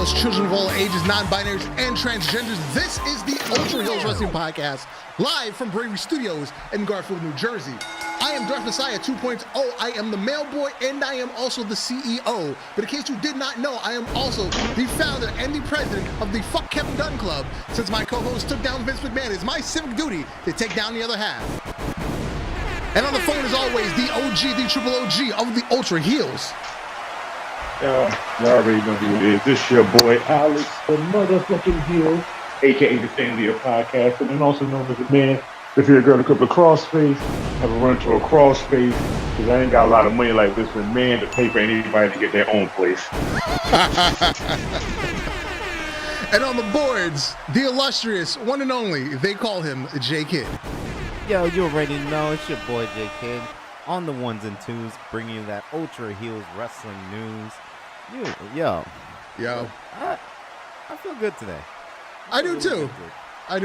males, children of all ages, non-binaries, and transgenders. This is the Ultra Heelz Wrestling Podcast, live from Bravery Studios in Garfield, New Jersey. I am Darth Messiah 2.0. I am the mail boy, and I am also the CEO. But in case you did not know, I am also the founder and the president of the Fuck Kevin Dunn Club. Since my co-host took down Vince McMahon, it's my civic duty to take down the other half. And on the phone, as always, the OG, the triple OG of the Ultra Heelz. You already know who it is. This your boy, Alex, the motherfucking Heelz, a.k.a. the Stanley of Podcast, and then also known as the man. If you're a girl to come to crossface, have a run to a crossface, because I ain't got a lot of money like this man to pay for anybody to get their own place. And on the boards, the illustrious, one and only, they call him J Kid. Yo, you already know, it's your boy J Kid on the ones and twos, bringing you that Ultra Heelz wrestling news. Yo. I feel good today. I do too. I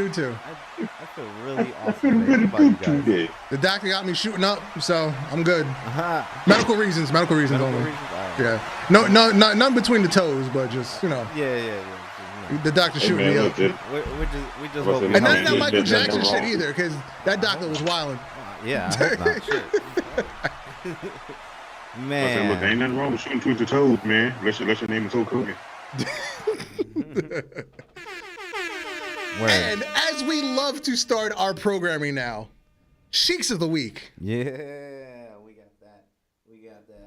feel really awesome. I feel really good today. The doctor got me shooting up, so I'm good. Medical reasons only. Yeah. No, none between the toes, but just, you know. Yeah. The doctor shooting me up. We just hope. And that's not Michael Jackson shit either, because that doctor was wilding. Yeah, I hope not. Shit. Man. I said, look, ain't nothing wrong with shooting between the toes, man. Unless your name is Hulk Hogan. And as we love to start our programming now, Sheiks of the Week. Yeah, we got that.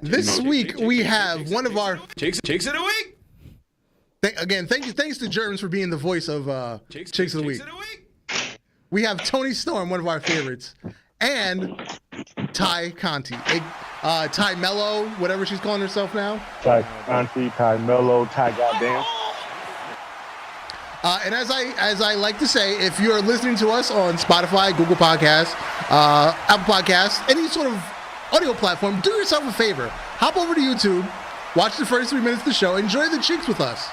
This week we have one of our Sheiks of the Week. Thanks to Germs for being the voice of Sheiks of the Week. We have Tony Storm, one of our favorites, and Ty Conti, Ty Mello, whatever she's calling herself now. Ty Conti, Ty Mello, Ty Goddamn. And as I like to say, if you're listening to us on Spotify, Google Podcasts, Apple Podcasts, any sort of audio platform, do yourself a favor. Hop over to YouTube, watch the first 3 minutes of the show, enjoy the cheeks with us.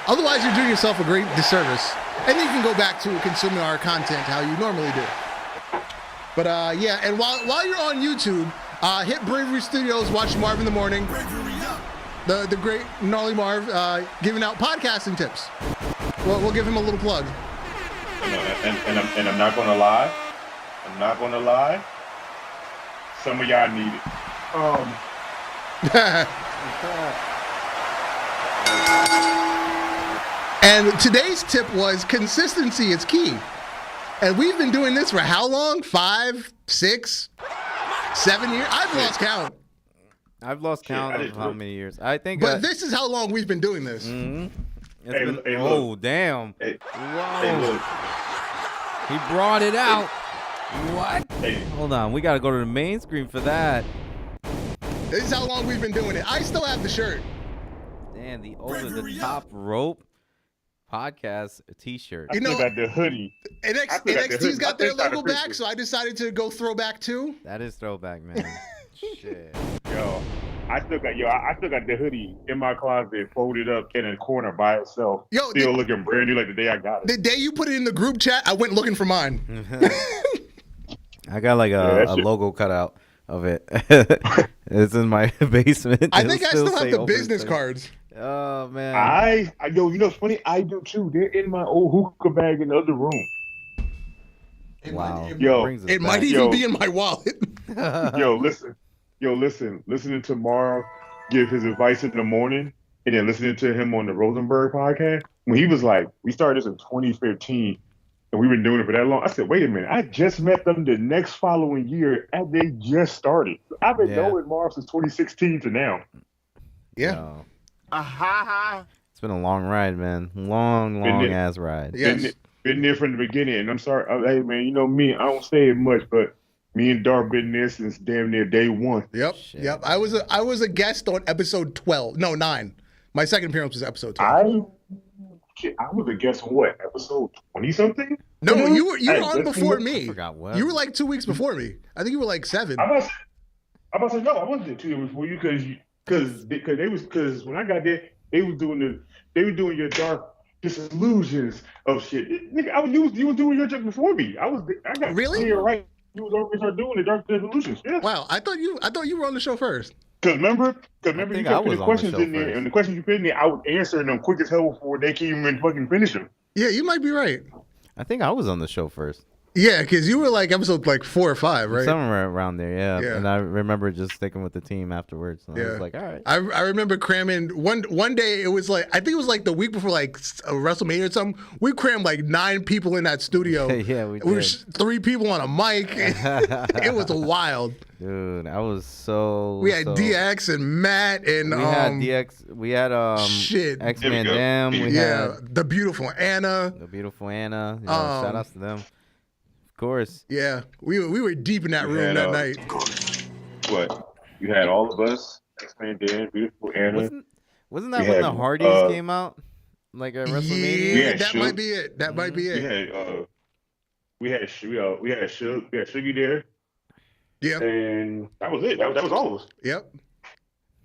Otherwise, you're doing yourself a great disservice. And you can go back to consuming our content how you normally do. But yeah, and while you're on YouTube, hit Bravery Studios, watch Marv in the Morning. The great gnarly Marv giving out podcasting tips. We'll give him a little plug. And I'm not gonna lie. Some of y'all need it. And today's tip was consistency is key. And we've been doing this for how long? 5, 6, 7 years? I've lost count. I've lost count of how many years. I think. But this is how long we've been doing this. Mm-hmm. Look. Damn. Hey, whoa. hey, look. He brought it out. What? Hey. Hold on. We got to go to the main screen for that. This is how long we've been doing it. I still have the shirt. Damn, the Top Rope podcast t-shirt. I still got the hoodie. NXT's got their logo back, so I decided to go throwback too. That is throwback, man. Shit. Yo, I still got the hoodie in my closet, folded up in a corner by itself. Yo, still looking brand new like the day I got it. The day you put it in the group chat, I went looking for mine. I got like a logo cut out of it. It's in my basement. I think I still have the business cards. Oh man. Yo, you know what's funny? I do too. They're in my old hookah bag in the other room. Wow. It might even be in my wallet. Listening to Marv give his advice in the morning and then listening to him on the Rosenberg podcast, when he was like, we started this in 2015 and we've been doing it for that long. I said, wait a minute, I just met them the next following year and they just started. I've been knowing Marv since 2016 to now. Yeah. It's been a long ride, man. Long ass ride. Yes. Been there from the beginning. And I'm sorry, hey man, you know me, I don't say it much, but me and Dark been there since damn near day one. Yep. I was a guest on episode 12. No, 9. My second appearance was episode 12. I was a guest on what, episode 20 something? No, you were on before me. I forgot what. You were like 2 weeks before me. I think you were like 7. I'm about to say no, I wasn't there 2 years before you because when I got there, they were doing your Dark disillusions of shit. Nigga, you was doing your job before me. I got really clear right. You was already start doing the Dark disillusions. Yeah. Wow, I thought you were on the show first. remember you think kept I was putting on the questions show in there, first. and the questions you put in there, I was answering them quick as hell before they came even fucking finish them. Yeah, you might be right. I think I was on the show first. Yeah, because you were like episode like 4 or 5, right? Somewhere around there, yeah. Yeah. And I remember just sticking with the team afterwards. So I was like, all right. I remember cramming one day. It was like, I think it was like the week before like a WrestleMania or something. We crammed like 9 people in that studio. Yeah, we were did. 3 people on a mic. It was wild. Dude, I was so. We had DX and Matt and we had DX. We had shit. X-Man Dam. We had the beautiful Anna. the beautiful Anna. You know, shout outs to them. Of course. Yeah, we were deep in that room that night. What? You had all of us, X-Man Dan, beautiful Anna. Wasn't that when the Hardys came out? Like a WrestleMania? Yeah, that might be it. That might be it. We had Shuggy there. Yep. And that was it. That was all of us. Yep.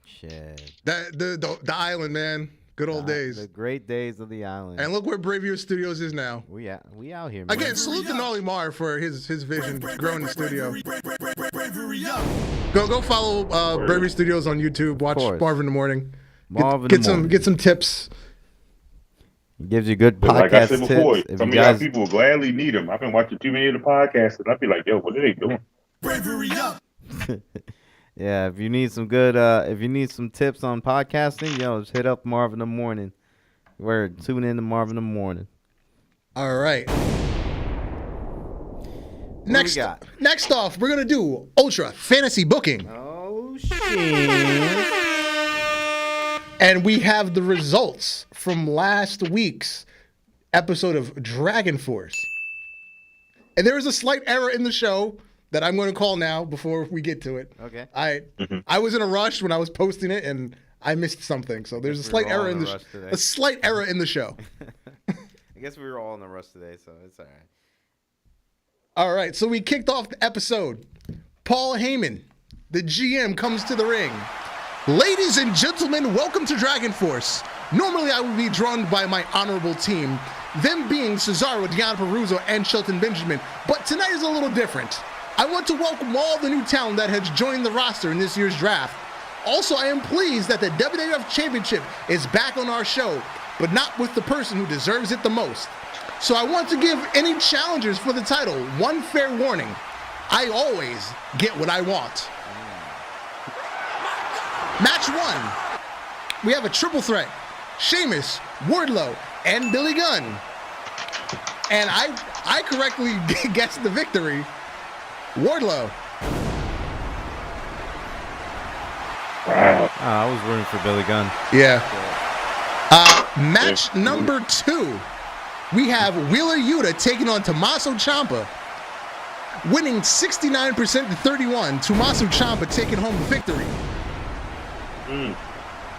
Shit. The island, man. Good old days. The great days of the island. And look where Bravia Studios is now. We out here, man. Again, salute to Gnarly Mar for his vision growing the studio. Go follow Bravia Studios on YouTube. Watch Marv in the Morning. Get some tips. He gives you good podcast like I said before, tips. some of y'all people gladly need them. I've been watching too many of the podcasts, and I be like, yo, what are they doing? Bravery up. Yeah, if you need some good, if you need some tips on podcasting, just hit up Marv in the Morning. Tune in to Marv in the Morning. All right. Next off, we're gonna do Ultra Fantasy Booking. Oh shit! And we have the results from last week's episode of Dragon Force. And there is a slight error in the show that I'm going to call now before we get to it. Okay. I was in a rush when I was posting it and I missed something. So there's a slight error in the show. I guess we were all in a rush today, so it's all right. All right, so we kicked off the episode. Paul Heyman, the GM, comes to the ring. Ladies and gentlemen, welcome to Dragon Force. Normally I would be drawn by my honorable team, them being Cesaro, Deonna Purrazzo, and Shelton Benjamin, but tonight is a little different. I want to welcome all the new talent that has joined the roster in this year's draft. Also, I am pleased that the WWF Championship is back on our show, but not with the person who deserves it the most. So I want to give any challengers for the title one fair warning. I always get what I want. Match 1. We have a triple threat. Sheamus, Wardlow, and Billy Gunn. And I correctly guessed the victory. Wardlow. I was rooting for Billy Gunn. Yeah. Match number 2. We have Wheeler Yuta taking on Tommaso Ciampa. Winning 69% to 31. Tommaso Ciampa taking home the victory.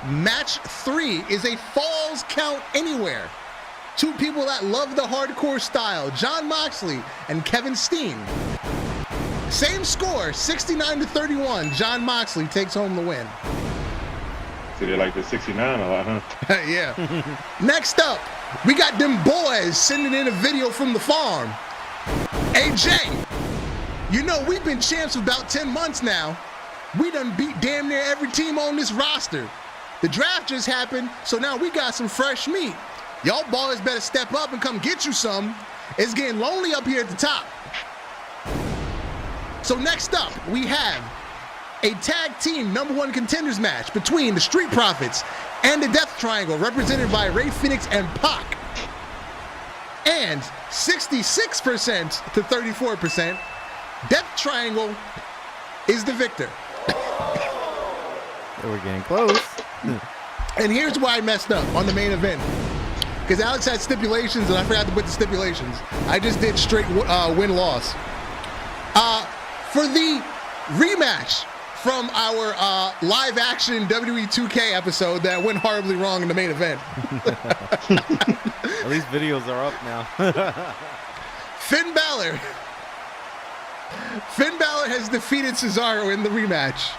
Match 3 is a Falls Count Anywhere. 2 people that love the hardcore style, Jon Moxley and Kevin Steen. Same score, 69 to 31. Jon Moxley takes home the win. So they like the 69 a lot, huh? Yeah. Next up, we got them boys sending in a video from the farm. AJ, you know we've been champs for about 10 months now. We done beat damn near every team on this roster. The draft just happened, so now we got some fresh meat. Y'all boys better step up and come get you some. It's getting lonely up here at the top. So next up, we have a tag team #1 contenders match between the Street Profits and the Death Triangle, represented by Rey Fenix and Pac. And 66% to 34%, Death Triangle is the victor. We're getting close. And here's why I messed up on the main event. Because Alex had stipulations and I forgot to put the stipulations. I just did straight win-loss. For the rematch from our live-action WWE 2K episode that went horribly wrong in the main event. At least videos are up now. Finn Balor has defeated Cesaro in the rematch.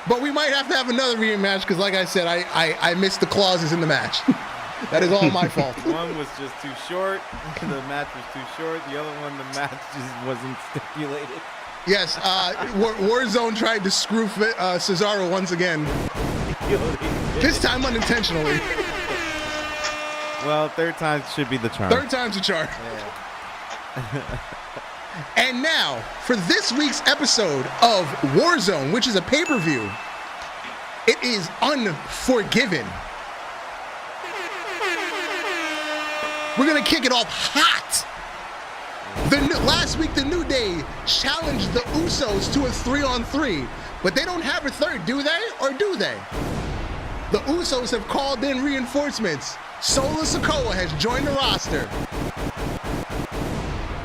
But we might have to have another rematch because, like I said, I missed the clauses in the match. That is all my fault. One was just too short. The match was too short. The other one, the match just wasn't stipulated. Yes, Warzone tried to screw Cesaro once again. This time unintentionally. Well, third time should be the charm. Third time's a charm. Yeah. And now, for this week's episode of Warzone, which is a pay-per-view, it is Unforgiven. We're going to kick it off hot. Last week, the New Day challenged the Usos to a 3-on-3, but they don't have a third, do they? Or do they? The Usos have called in reinforcements. Solo Sikoa has joined the roster.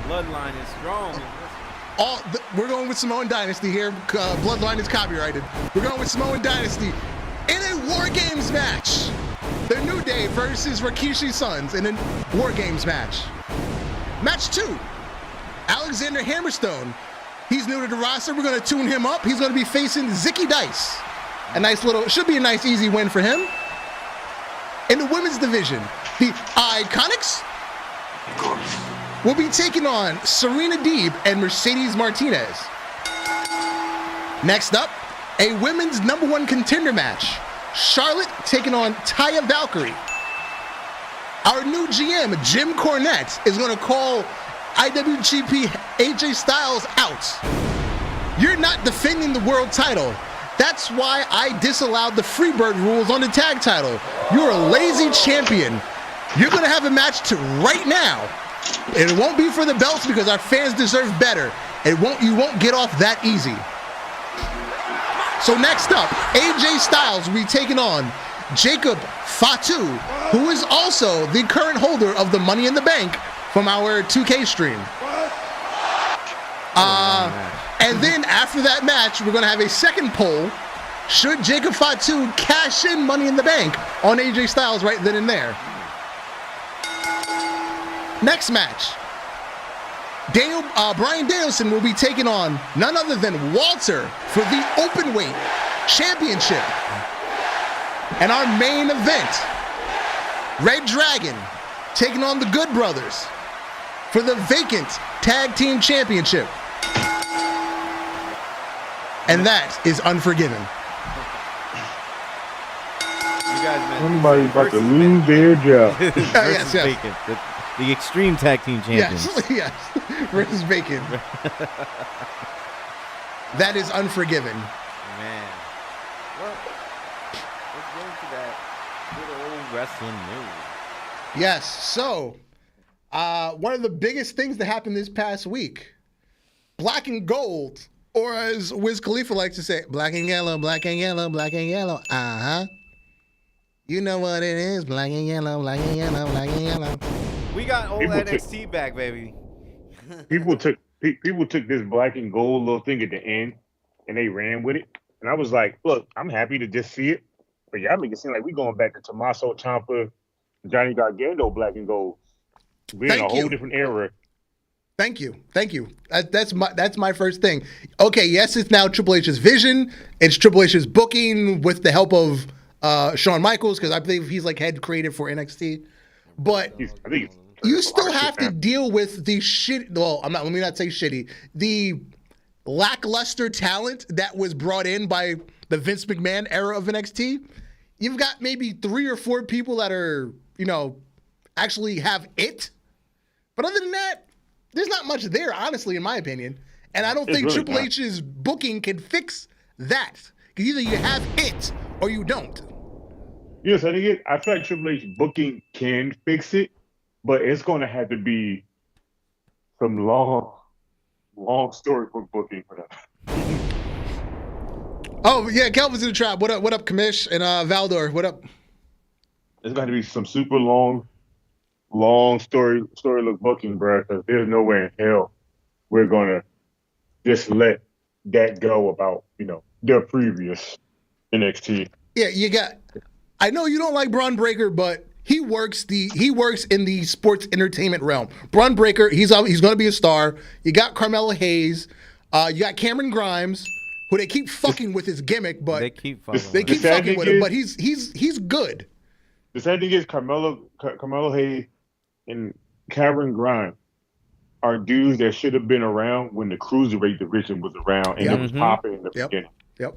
Bloodline is strong. We're going with Samoan Dynasty here. Bloodline is copyrighted. We're going with Samoan Dynasty in a War Games match. The New Day versus Rikishi Sons in a War Games match. Match 2. Alexander Hammerstone. He's new to the roster. We're going to tune him up. He's going to be facing Zicky Dice. Should be a nice, easy win for him. In the women's division, the Iconics will be taking on Serena Deeb and Mercedes Martinez. Next up, a women's #1 contender match. Charlotte taking on Taya Valkyrie. Our new GM, Jim Cornette, is going to call IWGP AJ Styles out. You're not defending the world title. That's why I disallowed the Freebird rules on the tag title. You're a lazy champion. You're going to have a match right now. It won't be for the belts because our fans deserve better. You won't get off that easy. So next up, AJ Styles will be taking on Jacob Fatu, who is also the current holder of the Money in the Bank from our 2K stream. And then after that match, we're going to have a second poll. Should Jacob Fatu cash in Money in the Bank on AJ Styles right then and there? Next match, Bryan Danielson will be taking on none other than Walter for the Openweight Championship. And our main event, Red Dragon taking on the Good Brothers for the vacant Tag Team Championship. And that is Unforgiven. You guys, man. Somebody's about to lose their job. Yes. Vacant, the Extreme Tag Team Champions. Yes. Versus Bacon. That is Unforgiven. Man. Well, let's go into that good old wrestling news. Yes. So, one of the biggest things that happened this past week, Black and Gold, or as Wiz Khalifa likes to say, black and yellow, black and yellow, black and yellow. Uh-huh. You know what it is, black and yellow, black and yellow, black and yellow. We got old NXT back, baby. People took this black and gold little thing at the end, and they ran with it. And I was like, look, I'm happy to just see it, but y'all make it seem like we going back to Tommaso Ciampa, Johnny Gargano, black and gold. We're in a whole different era. Thank you. That's my first thing. Okay, yes, it's now Triple H's vision. It's Triple H's booking with the help of Shawn Michaels, because I believe he's like head creative for NXT. But you still have to deal with the shit. Well, let me not say shitty. The lackluster talent that was brought in by the Vince McMahon era of NXT. You've got maybe 3 or 4 people that are, actually have it. But other than that, there's not much there, honestly, in my opinion. And I don't think really Triple H's booking can fix that. Because either you have it or you don't. Yes, I feel like Triple H booking can fix it, but it's going to have to be some long storybook booking for them. Oh, yeah, Kelvin's in the trap. What up, Kamish? And Valdor, what up? It's going to be some super long story look booking, bro, because there's no way in hell we're going to just let that go about, their previous NXT. Yeah, I know you don't like Braun Breaker, but he works in the sports entertainment realm. Braun Breaker, he's going to be a star. You got Carmelo Hayes, you got Cameron Grimes, who they keep fucking with his gimmick, but they keep fucking with him, but he's good. The sad thing is Carmelo Hayes and Cameron Grimes are dudes that should have been around when the cruiserweight division was around and it was popping in the beginning. Yep.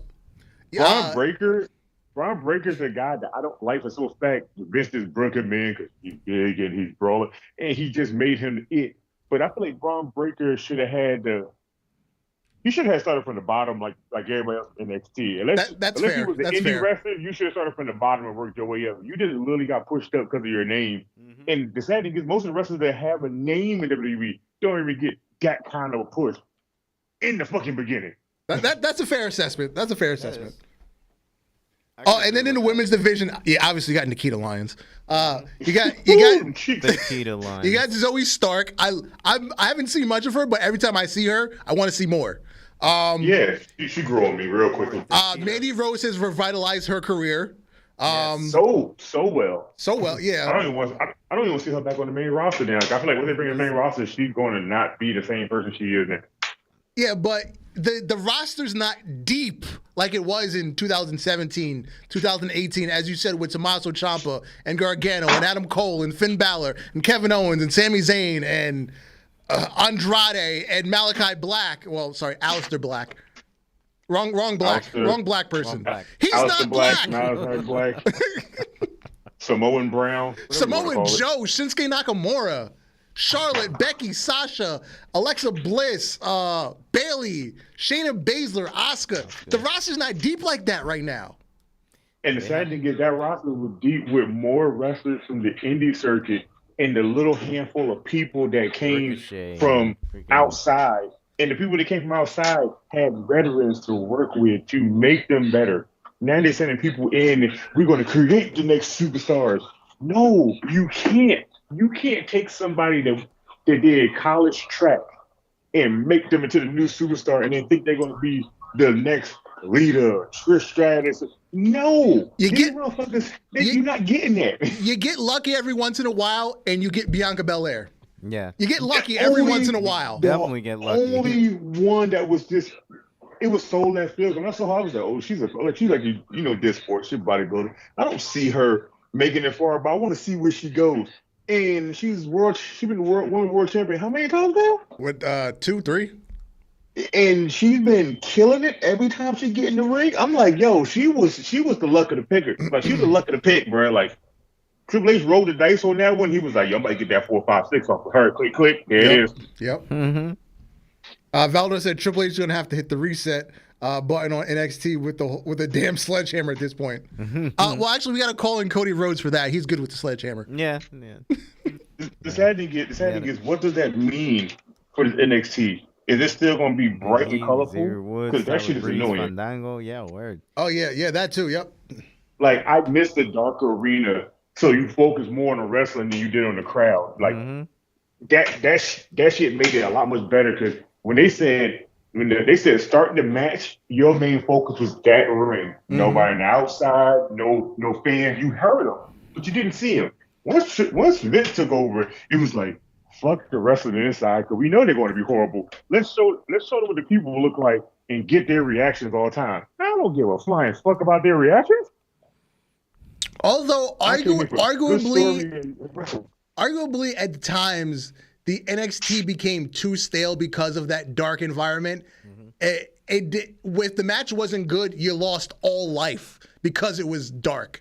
Braun Breaker's a guy that I don't like for so fact. Vince just broke him in because he's big and he's brawling, and he just made him it. But I feel like Braun Breaker should have had he should have started from the bottom like everybody else in NXT. Unless fair. he was an indie wrestler, you should have started from the bottom and worked your way up. You just literally got pushed up because of your name. And the sad thing is most of the wrestlers that have a name in WWE don't even get that kind of a push in the fucking beginning. That's a fair assessment. That's a fair assessment. And then in the women's division, obviously you got Nikita Lyons. You got Nikita Lyons. You got Zoe Stark. I haven't seen much of her, but every time I see her, I want to see more. She grew on me real quickly. Mandy Rose has revitalized her career. So well. So well, yeah. I don't even want to see her back on the main roster now. I feel like when they bring the main roster, she's going to not be the same person she is now. Yeah, but the roster's not deep like it was in 2017, 2018, as you said, with Tommaso Ciampa and Gargano and Adam Cole and Finn Balor and Kevin Owens and Sami Zayn and Andrade and Malachi Black. Well, sorry, Aleister Black. Wrong black. Wrong black person. Black. He's Aleister not black. Malachi Black. Samoan Brown. Samoan Joe, Shinsuke Nakamura, Charlotte, Becky, Sasha, Alexa Bliss, Bayley, Shayna Baszler, Asuka. The roster's not deep like that right now. And the sad thing is that roster was deep with more wrestlers from the indie circuit and the little handful of people that came from outside. And the people that came from outside had veterans to work with to make them better. Now they're sending people in, and we're going to create the next superstars. No, you can't. You can't take somebody that did college track and make them into the new superstar and then think they're going to be the next leader, Trish Stratus. No. You're not getting that. You get lucky every once in a while, and you get Bianca Belair. Yeah. You get lucky every once in a while. Definitely get lucky. Only one that was just, it was so left field. When I saw her, I was like, oh, she's like, this sport, she's bodybuilder. I don't see her making it far, but I want to see where she goes. And she's been women's world champion how many times now? With 2, 3. And she's been killing it every time she get in the ring. I'm like, yo, she was the luck of the picker. Like, she was the luck of the pick, bro. Like, Triple H rolled the dice on that one. He was like, yo, I'm about to get that 4, 5, 6 off of her. Click, click. There it is. Yep. Valdo said Triple H is going to have to hit the reset button on NXT with a damn sledgehammer at this point. Well, actually, we got to call in Cody Rhodes for that. He's good with the sledgehammer. Yeah. The sad thing is, what does that mean for the NXT? Is it still going to be bright and colorful? Because that shit is annoying. Fandango, yeah, word. Oh, yeah, that too, yep. Like, I missed the dark arena, so you focus more on the wrestling than you did on the crowd. Like, that shit made it a lot much better, because when they said starting the match, your main focus was that ring. Nobody on the outside, no fans. You heard them, but you didn't see them. Once Vince took over, it was like, fuck the wrestling inside, because we know they're going to be horrible. Let's show them what the people look like and get their reactions all the time. I don't give a flying fuck about their reactions. Although arguably at times the NXT became too stale because of that dark environment. If the match wasn't good, you lost all life because it was dark.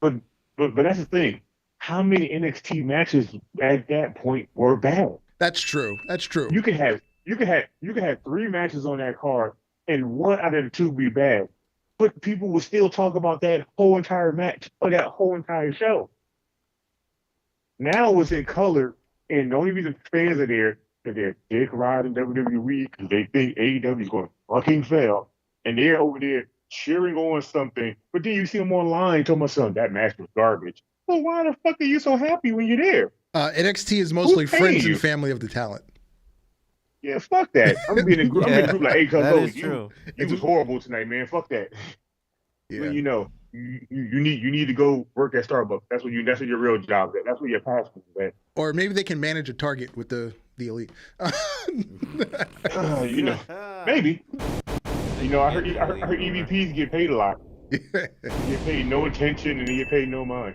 But that's the thing. How many NXT matches at that point were bad? That's true. You could have 3 matches on that card, and 1 out of the 2 be bad. But people will still talk about that whole entire match or that whole entire show. Now it's in color, and the only reason fans are there is they're dick riding WWE because they think AEW is going to fucking fail, and they're over there cheering on something. But then you see them online talking about something, that match was garbage. Well, why the fuck are you so happy when you're there? NXT is mostly friends and family of the talent. Yeah, fuck that. I'm gonna be in a group. I'm in a group like, hey, cuz you was horrible tonight, man. Fuck that. Yeah. Well, you need to go work at Starbucks. That's what your real job is. That's what your passion is at. Or maybe they can manage a target with the elite. Maybe. I heard EVPs get paid a lot. They get paid no attention and they get paid no mind.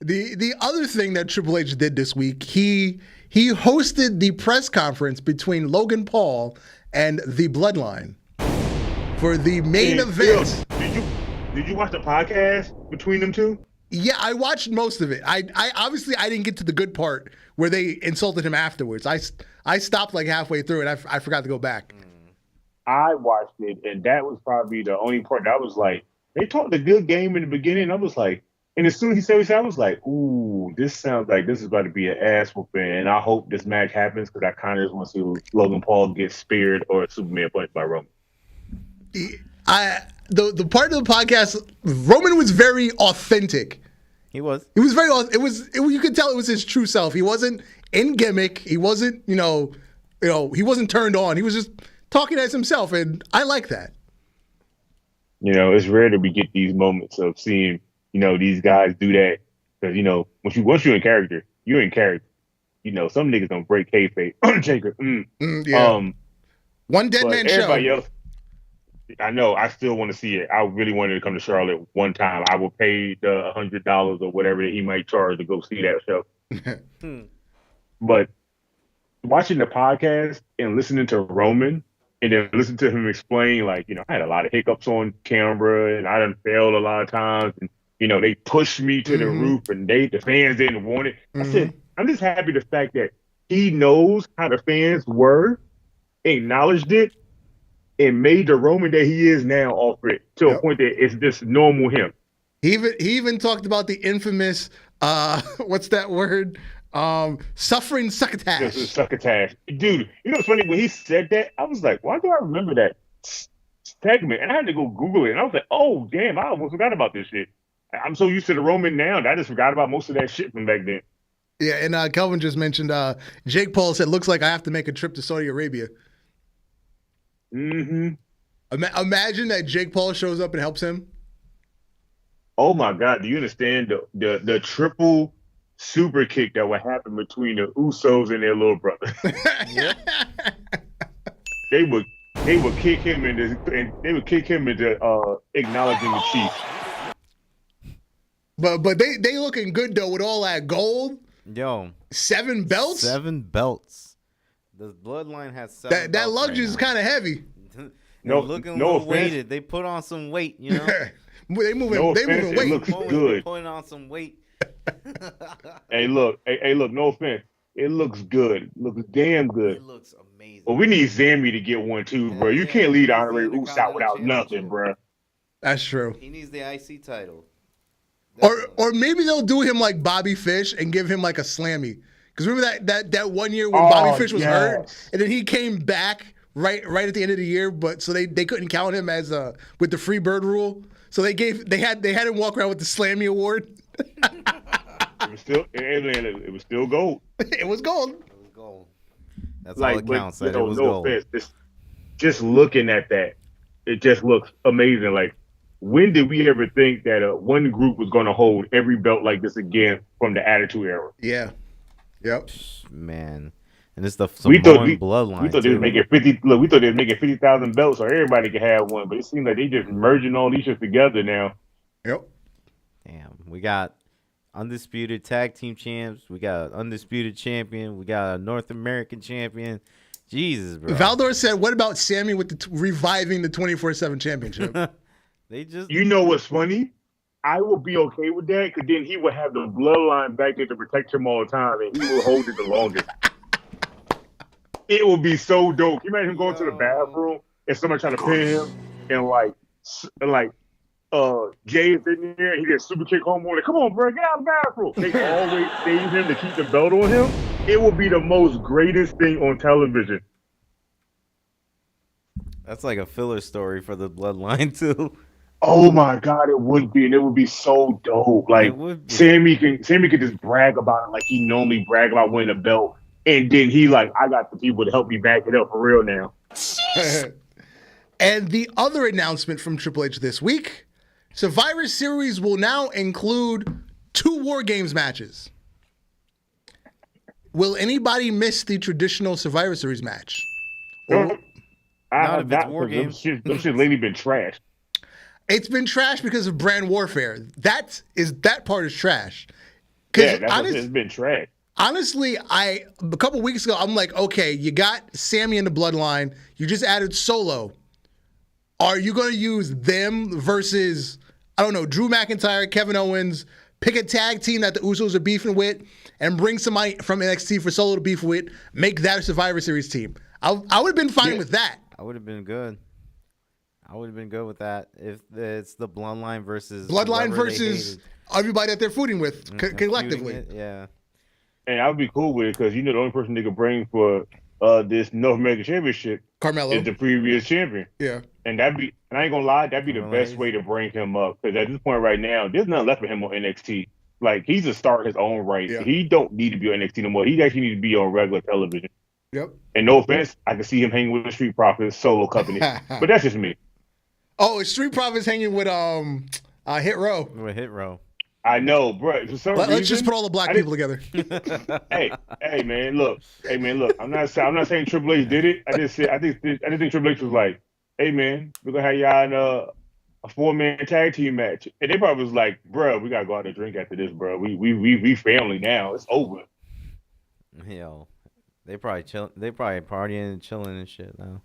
The other thing that Triple H did this week, he hosted the press conference between Logan Paul and the Bloodline for the main event. Did you watch the podcast between them two? Yeah, I watched most of it. I obviously I didn't get to the good part where they insulted him afterwards. I stopped like halfway through and I forgot to go back. I watched it, and that was probably the only part that I was like, they talked a good game in the beginning. I was like, and as soon as he said what he said, I was like, ooh, this sounds like this is about to be an ass whooping, and I hope this match happens because I kind of just want to see Logan Paul get speared or Superman punched by Roman. The part of the podcast, Roman was very authentic. He was. It was very. You could tell it was his true self. He wasn't in gimmick. He wasn't. He wasn't turned on. He was just talking as himself, and I like that. It's rare that we get these moments of seeing these guys do that because once you're in character, you're in character. Some niggas don't break kayfabe. Undertaker. Yeah. One dead man show. Everybody else. I know. I still want to see it. I really wanted to come to Charlotte one time. I will pay the $100 or whatever that he might charge to go see that show. But watching the podcast and listening to Roman and then listen to him explain, like, I had a lot of hiccups on camera and I done failed a lot of times. And, they pushed me to the roof and the fans didn't want it. I said, I'm just happy the fact that he knows how the fans were, acknowledged it, and made the Roman that he is now off it to a point that it's just normal him. He even talked about the infamous, what's that word? Suffering succotash. Succotash. Dude, what's funny? When he said that, I was like, why do I remember that segment? And I had to go Google it. And I was like, oh, damn, I almost forgot about this shit. I'm so used to the Roman now that I just forgot about most of that shit from back then. Yeah, and Kelvin just mentioned Jake Paul said, looks like I have to make a trip to Saudi Arabia. Mm-hmm. Imagine that Jake Paul shows up and helps him. Oh my God! Do you understand the triple super kick that would happen between the Usos and their little brother? They would kick him into acknowledging the chief. But they looking good though with all that gold. Yo, 7 belts. 7 belts. The Bloodline has 7. That luggage is kind of heavy. Looking a little weighted. They put on some weight, They moving weight. It looks good. Putting on some weight. Hey, look. No offense. It looks good. It looks damn good. It looks amazing. Well, we need Zammy to get one too, bro. You can't lead Honorary Usos out without nothing, bro. That's true. He needs the IC title. Or maybe they'll do him like Bobby Fish and give him like a Slammy. Because remember that one year when Bobby Fish was hurt, and then he came back right at the end of the year, but so they couldn't count him as with the free bird rule. So they had him walk around with the Slammy Award. It was still gold. It was gold. It was gold. That's all it counts. It was gold. Just looking at that, it just looks amazing. Like, when did we ever think that one group was going to hold every belt like this again from the Attitude Era? Yeah. Yep. Man. And it's the Bloodline. We thought they was making 50. Look, we thought they was making 50,000 belts so everybody could have one, but it seems like they just merging all these shit together now. Yep. Damn, we got undisputed tag team champs. We got an undisputed champion. We got a North American champion. Jesus, bro. Valdor said, "What about Sammy with reviving the 24/7 championship?" They just. You know what's funny? I will be okay with that because then he would have the Bloodline back there to protect him all the time, and he will hold it the longest. It will be so dope. Can you imagine him going to the bathroom and somebody trying to pin him and Jay is in there and he gets super kick home like, come on, bro, get out of the bathroom. They always save him to keep the belt on him. It will be the most greatest thing on television. That's like a filler story for the Bloodline too. Oh my God, it would be, and it would be so dope. Like Sammy can just brag about it like he normally brag about winning a belt. And then he I got the people to help me back it up for real now. And the other announcement from Triple H this week, Survivor Series will now include 2 War Games matches. Will anybody miss the traditional Survivor Series match? Not if it's War Games. Them shit lately been trashed. It's been trashed because of brand warfare. That part is trash. Yeah, that's what it's been trash. Honestly, a couple weeks ago, I'm like, okay, you got Sammy in the Bloodline. You just added Solo. Are you going to use them versus, I don't know, Drew McIntyre, Kevin Owens, pick a tag team that the Usos are beefing with, and bring somebody from NXT for Solo to beef with, make that a Survivor Series team? I would have been fine with that. I would have been good. I would have been good with that if it's the Bloodline versus everybody that they're feuding with collectively. Yeah. And I would be cool with it because the only person they could bring for this North American Championship Carmelo is the previous champion. Yeah. And I ain't gonna lie, that'd be the best way to bring him up. Because at this point right now, there's nothing left for him on NXT. Like, he's a star in his own right. Yeah. He don't need to be on NXT no more. He actually needs to be on regular television. Yep. And no offense, I can see him hanging with the Street Profits solo company. But that's just me. Oh, Street Profits hanging with Hit Row. With Hit Row. I know, bro. For some reason, let's just put all the black people together. hey, man, look. I'm not saying Triple H did it. I think Triple H was like, hey, man, we're gonna have y'all in a 4-man tag team match, and they probably was like, bro, we gotta go out and drink after this, bro. We family now. It's over. Yo, they probably partying and chilling and shit now.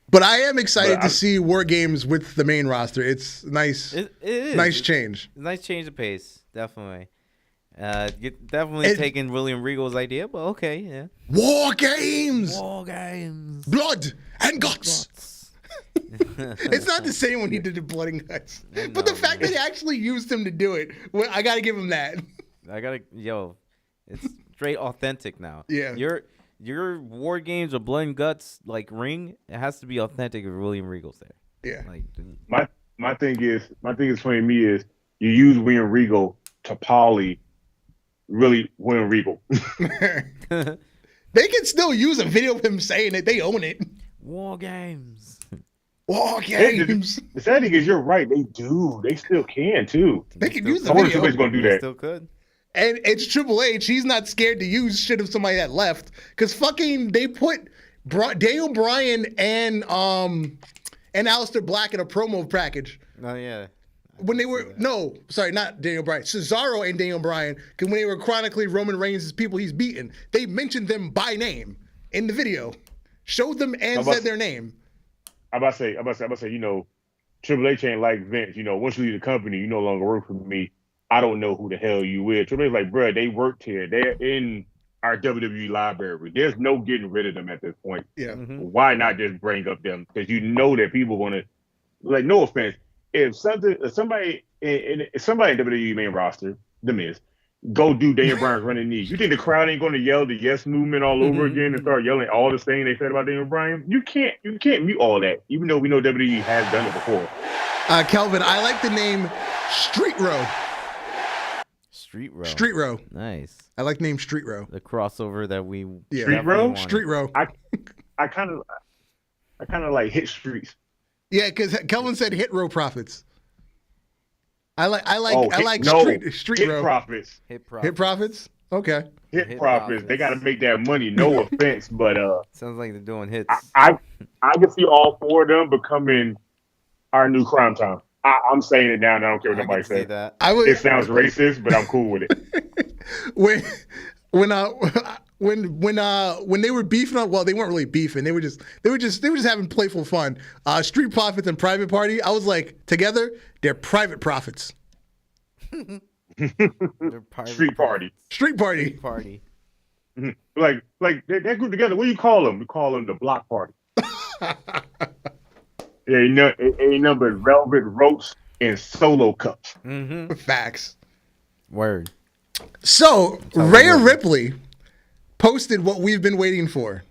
But I am excited to see War Games with the main roster. It's nice. It is. Nice change. Nice change of pace, definitely. Definitely taking William Regal's idea, but okay, yeah. War Games. Blood and guts. It's not the same when he did the blood and guts. But the fact that he actually used him to do it, well, I got to give him that. It's straight authentic now. Yeah. Your War Games or Blood and Guts like ring, it has to be authentic if William Regal's there. Yeah. Like, my thing is funny to me is you use William Regal to poly really William Regal. They can still use a video of him saying it. They own it. War Games. War Games. The sad thing is you're right. They do. They still can too. They can use the video. Somebody's gonna do that. Still could. And it's Triple H. He's not scared to use shit of somebody that left. Because fucking they put Daniel Bryan and Aleister Black in a promo package. Oh, yeah. When they were, no, sorry, not Daniel Bryan. Cesaro and Daniel Bryan, because when they were chronically Roman Reigns' people he's beaten, they mentioned them by name in the video. Showed them and said their name. I'm about to say, Triple H ain't like Vince. Once you leave the company, you no longer work for me. I don't know who the hell you is. Triple H's like, bro, they worked here. They're in our WWE library. There's no getting rid of them at this point. Yeah. Mm-hmm. Why not just bring up them? Because that people want to, like, no offense. If somebody in WWE main roster, The Miz, go do Daniel Bryan's running knee, you think the crowd ain't going to yell the yes movement all over again and start yelling all the things they said about Daniel Bryan? You can't mute all that, even though we know WWE has done it before. Kelvin, I like the name Street Row. Street Row. Nice. I like the name Street Row. The crossover that we Street Row. Street Row. I kind of like hit streets. Yeah, because Kelvin said hit row profits. I like street row profits. Hit profits. Okay. Hit profits. They got to make that money. No offense, but sounds like they're doing hits. I can see all 4 of them becoming our new Crime Time. I'm saying it now, and I don't care what nobody says. It sounds racist, but I'm cool with it. When they were beefing up, well, they weren't really beefing. They were just having playful fun. Street Profits and Private Party. I was like, together, they're private profits. Street Party. Street Party. Mm-hmm. Like that group together. What do you call them? We call them the Block Party. Ain't nothing but velvet ropes and solo cups. Mm-hmm. Facts. Word. So Rhea Ripley posted what we've been waiting for.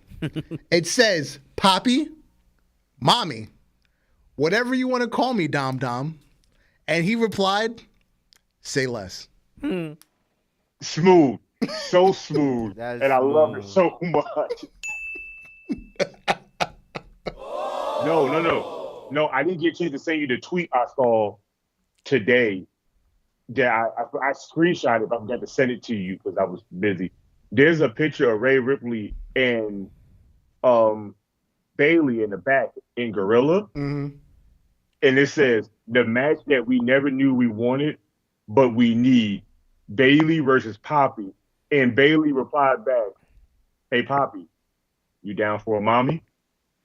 It says, "Poppy, mommy, whatever you want to call me, Dom Dom," and he replied, "Say less." Smooth, so smooth, and I love it so much. No, I didn't get a chance to send you the tweet I saw today. That I screenshot it, but I forgot to send it to you because I was busy. There's a picture of Rhea Ripley and Bailey in the back in Gorilla, and it says, "The match that we never knew we wanted, but we need. Bailey versus Poppy. And Bailey replied back, "Hey, Poppy, you down for a mommy?"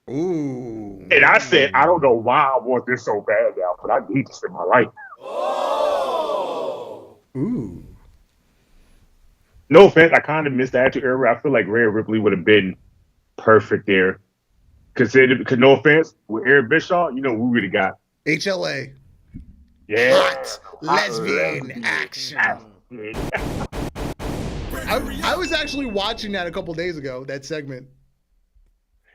Ooh. And I said, I don't know why I want this so bad now, but I need this in my life. Ooh. No offense, I kind of missed the Attitude Era. I feel like Rhea Ripley would have been perfect there. Because no offense, with Eric Bischoff, you know who we would have got. HLA. Yeah. Hot lesbian action. I was actually watching that a couple days ago, that segment.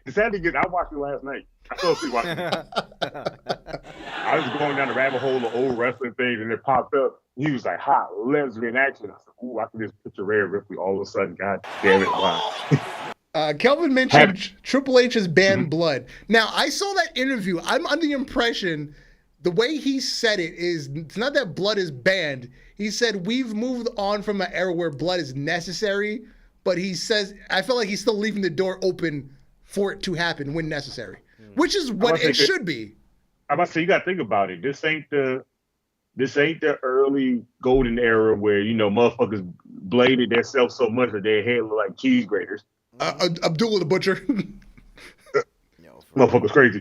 The sad thing is, I watched it last night. I fell asleep watching it. I was going down the rabbit hole of old wrestling things, and it popped up. He was like, hot lesbian action. I said, ooh, I can just picture Rhea Ripley all of a sudden. God damn it, wow. Kelvin mentioned Triple H has banned blood. Now, I saw that interview. I'm under the impression the way he said it is, it's not that blood is banned. He said, we've moved on from an era where blood is necessary, but he says, I feel like he's still leaving the door open for it to happen when necessary, which is what it should be. I'm about to say, you got to think about it. This ain't the early golden era where, you know, motherfuckers bladed themselves so much that their head looked like cheese graters. Abdullah the Butcher. Motherfucker's crazy.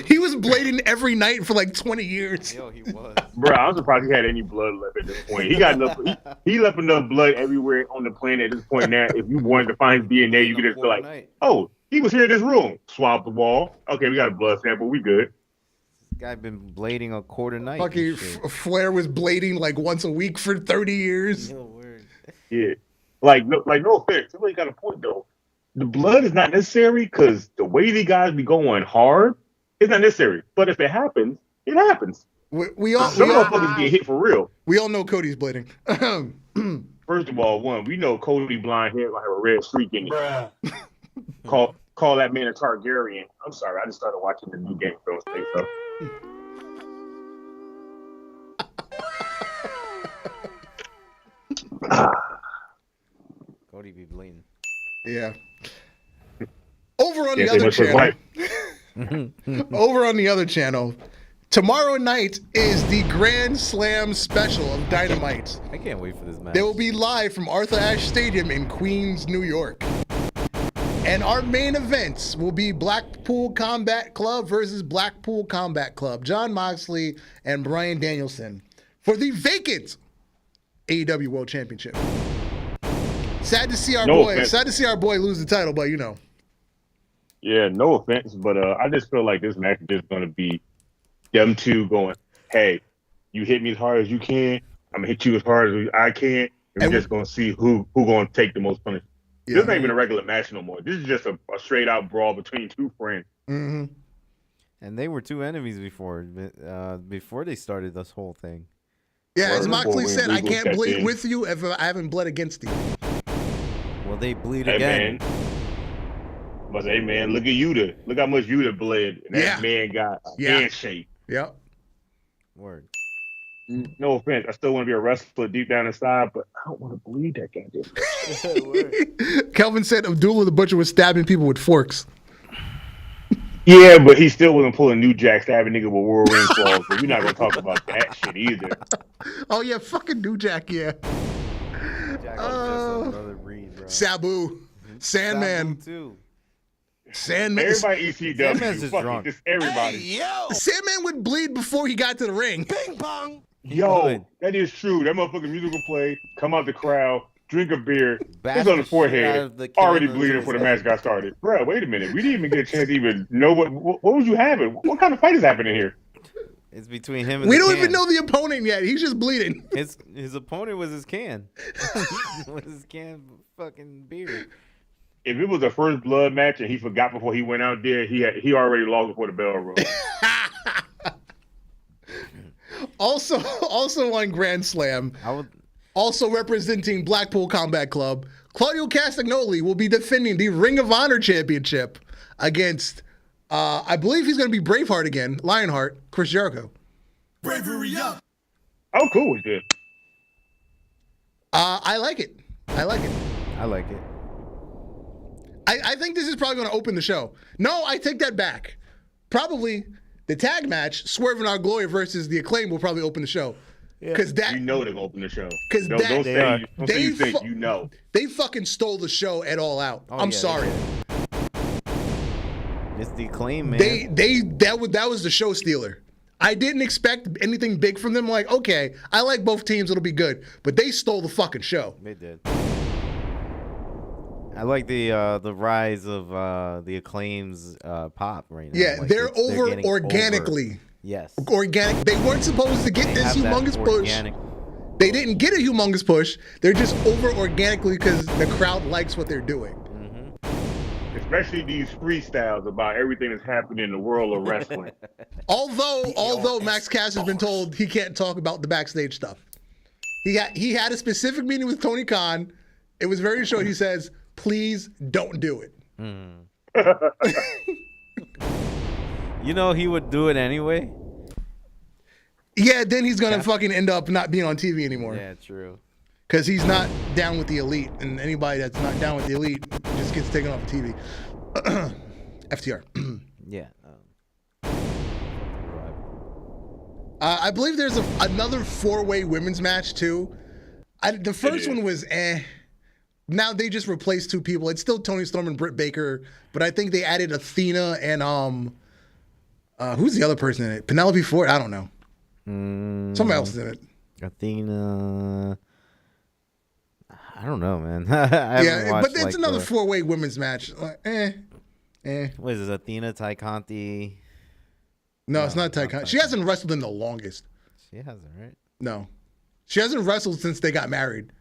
He was blading every night for like 20 years. Yo, he was. Bro, I'm surprised he had any blood left at this point. He got enough. He left enough blood everywhere on the planet at this point. Now, if you wanted to find his DNA, you could just be like, "Oh, he was here in this room." Swab the wall. Okay, we got a blood sample. We good. This guy been blading a quarter night. Fucking Flair was blading like once a week for 30 years. Yo, word. Yeah, no offense. Somebody got a point though. The blood is not necessary because the way these guys be going hard, it's not necessary. But if it happens, it happens. We all motherfuckers get hit for real. We all know Cody's bleeding. First of all, we know Cody blind hair gonna have a red streak in it. Call that man a Targaryen. I'm sorry, I just started watching the new Game of Thrones thing, so. Cody be bleeding. Yeah. Over on the other channel. Over on the other channel. Tomorrow night is the Grand Slam special of Dynamite. I can't wait for this match. They will be live from Arthur Ashe Stadium in Queens, New York. And our main events will be Blackpool Combat Club versus Blackpool Combat Club. Jon Moxley and Bryan Danielson for the vacant AEW World Championship. Sad to see our boy lose the title, but you know. Yeah, no offense, but I just feel like this match is just gonna be them two going, "Hey, you hit me as hard as you can. I'm gonna hit you as hard as I can, and we're just gonna see who gonna take the most punishment." Yeah. This ain't even a regular match no more. This is just a straight out brawl between two friends. Mm-hmm. And they were two enemies before they started this whole thing. Yeah, as Moxley said, I can't bleed with you if I haven't bled against you. Well, they bleed again. But hey, man, look at Yuta. Look how much Yuta bled. And that man got a handshake. Yep. Word. No offense. I still want to be a wrestler deep down inside, but I don't want to bleed that goddamn. Kelvin said Abdullah the Butcher was stabbing people with forks. Yeah, but he still wasn't pulling New Jack, stabbing nigga with World Ring claws. But we're not going to talk about that shit either. Oh, yeah, fucking New Jack, yeah. Jack was just another breed, bro. Sabu. Sandman. Sabu too. Sandman. Everybody ECW. Sandman's just drunk. Just everybody. Hey, yo. Sandman would bleed before he got to the ring. Ping pong. Yo, that is true. That motherfucking music will play, come out the crowd, drink a beer, it's on the forehead, already bleeding before the match got started. Bro, wait a minute. We didn't even get a chance to even know what was you having? What kind of fight is happening here? It's between him and we don't even know the opponent yet. He's just bleeding. His opponent was his can. Was his can fucking beer. If it was a first blood match and he forgot before he went out there, he already lost before the bell rung. Also on Grand Slam, also representing Blackpool Combat Club, Claudio Castagnoli will be defending the Ring of Honor Championship against, I believe he's going to be Braveheart again, Lionheart, Chris Jericho. Bravery up. Oh, cool with this. I like it. I like it. I think this is probably going to open the show. No, I take that back. Probably the tag match, Swerve and Our Glory versus The Acclaim, will probably open the show. Because that You know they're gonna open the show. because Don't, that don't say you They think. You know. they fucking stole the show at All Out. Oh, I'm yeah, sorry. It's the Acclaim, man. That was the show stealer. I didn't expect anything big from them. Like, okay, I like both teams, it'll be good. But they stole the fucking show. They did. I like the rise of the Acclaim's pop right now. Yeah, Like, they're over getting organically. over. Yes. Organic. They weren't supposed to get They this have that humongous push. organic- They didn't get a humongous push. They're just over organically because the crowd likes what they're doing. Especially these freestyles about everything that's happening in the world of wrestling. Although Max Cass has been told he can't talk about the backstage stuff. He had a specific meeting with Tony Khan. It was very short. He says, "Please don't do it." You know he would do it anyway. Yeah, then he's gonna fucking end up not being on TV anymore. Yeah, true. Because he's not down with the elite, and anybody that's not down with the elite just gets taken off of TV. FTR. Yeah. I believe there's another 4-way women's match too. The first one was eh. Now they just replaced 2 people. It's still Toni Storm and Britt Baker, but I think they added Athena and who's the other person in it? Penelope Ford? I don't know. Somebody else is in it. Athena. I don't know, man. I but it's another 4-way women's match. Like, What is it? Athena, Ty Conti? No, it's not Ty Conti. She hasn't wrestled in the longest. She hasn't, right? No. She hasn't wrestled since they got married.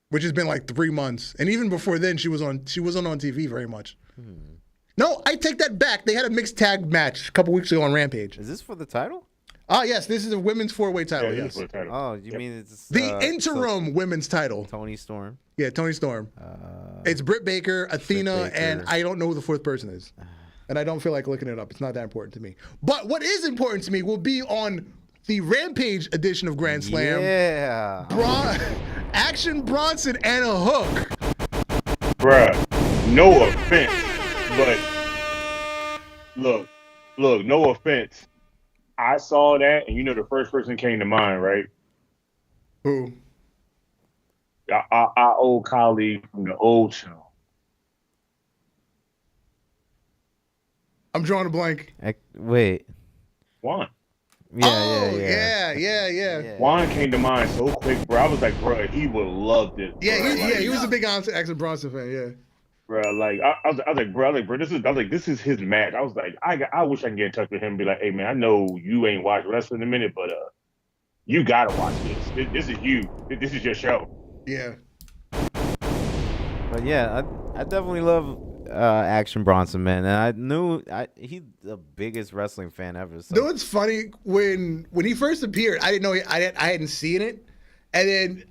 Which has been like 3 months. And even before then, she wasn't on TV very much. No, I take that back. They had a mixed tag match a couple weeks ago on Rampage. Is this for the title? Ah, yes, this is a women's 4-way title, Yeah, yes. for the title. Oh, you mean it's The interim women's title. Tony Storm? Yeah, Toni Storm. It's Britt Baker, Athena, Baker. and I don't know who the 4th person is. And I don't feel like looking it up. It's not that important to me. But what is important to me will be on the Rampage edition of Grand Slam. Yeah. Action Bronson and a hook. Bruh, no offense, but look, no offense. I saw that, and you know the first person came to mind, right? Who? Our old colleague from the old show. I'm drawing a blank. Wait. Juan. Yeah. Juan came to mind so quick, bro. I was like, bro, he would love this. Yeah, he was a big Action Bronson fan, yeah. Bro, like I was like, bro, this is his match. I was like, I wish I could get in touch with him and be like, hey man, I know you ain't watched wrestling in a minute, but you gotta watch this. This is you. This is your show. Yeah. But yeah, I definitely love Action Bronson, man. And I knew he's the biggest wrestling fan ever. So. You know what's funny? When he first appeared, I didn't know I hadn't seen it. And then